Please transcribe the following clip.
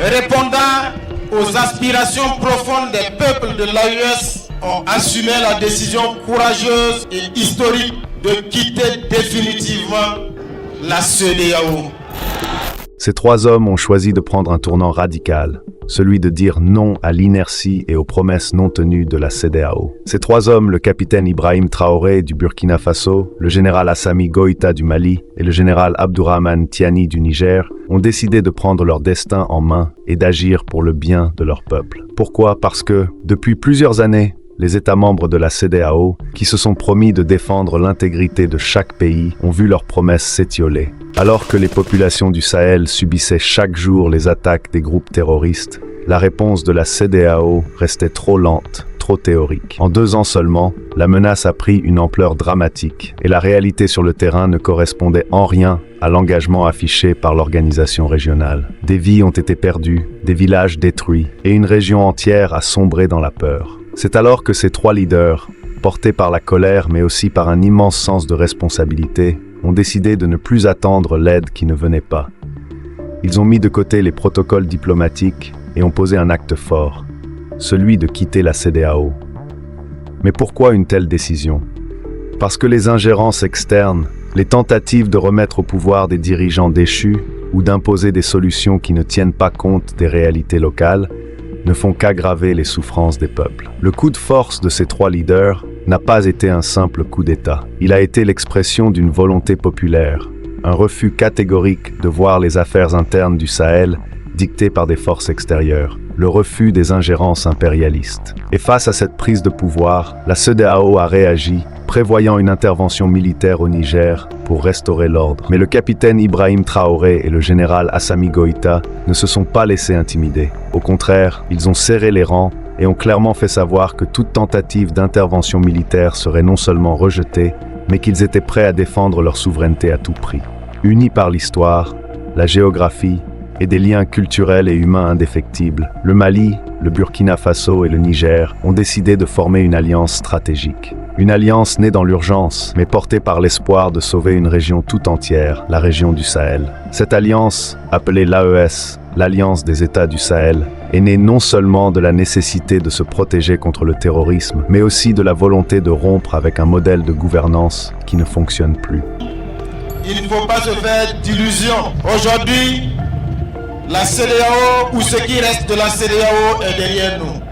Répondant aux aspirations profondes des peuples de l'AES, ont assumé la décision courageuse et historique de quitter définitivement la CEDEAO. Ces trois hommes ont choisi de prendre un tournant radical, celui de dire non à l'inertie et aux promesses non tenues de la CEDEAO. Ces trois hommes, le capitaine Ibrahim Traoré du Burkina Faso, le général Assimi Goïta du Mali et le général Abdourahmane Tiani du Niger, ont décidé de prendre leur destin en main et d'agir pour le bien de leur peuple. Pourquoi? Parce que, depuis plusieurs années, les États membres de la CEDEAO, qui se sont promis de défendre l'intégrité de chaque pays, ont vu leurs promesses s'étioler. Alors que les populations du Sahel subissaient chaque jour les attaques des groupes terroristes, la réponse de la CEDEAO restait trop lente, trop théorique. En 2 ans seulement, la menace a pris une ampleur dramatique et la réalité sur le terrain ne correspondait en rien à l'engagement affiché par l'organisation régionale. Des vies ont été perdues, des villages détruits et une région entière a sombré dans la peur. C'est alors que ces 3 leaders, portés par la colère mais aussi par un immense sens de responsabilité, ont décidé de ne plus attendre l'aide qui ne venait pas. Ils ont mis de côté les protocoles diplomatiques et ont posé un acte fort, celui de quitter la CEDEAO. Mais pourquoi une telle décision? Parce que les ingérences externes, les tentatives de remettre au pouvoir des dirigeants déchus ou d'imposer des solutions qui ne tiennent pas compte des réalités locales, ne font qu'aggraver les souffrances des peuples. Le coup de force de ces 3 leaders n'a pas été un simple coup d'État. Il a été l'expression d'une volonté populaire, un refus catégorique de voir les affaires internes du Sahel dictées par des forces extérieures, le refus des ingérences impérialistes. Et face à cette prise de pouvoir, la CEDEAO a réagi, prévoyant une intervention militaire au Niger pour restaurer l'ordre. Mais le capitaine Ibrahim Traoré et le général Assimi Goïta ne se sont pas laissés intimider. Au contraire, ils ont serré les rangs et ont clairement fait savoir que toute tentative d'intervention militaire serait non seulement rejetée, mais qu'ils étaient prêts à défendre leur souveraineté à tout prix. Unis par l'histoire, la géographie et des liens culturels et humains indéfectibles, le Mali, le Burkina Faso et le Niger ont décidé de former une alliance stratégique. Une alliance née dans l'urgence, mais portée par l'espoir de sauver une région tout entière, la région du Sahel. Cette alliance, appelée l'AES, l'Alliance des États du Sahel, est née non seulement de la nécessité de se protéger contre le terrorisme, mais aussi de la volonté de rompre avec un modèle de gouvernance qui ne fonctionne plus. Il ne faut pas se faire d'illusions. Aujourd'hui, la CEDEAO ou ce qui reste de la CEDEAO est derrière nous.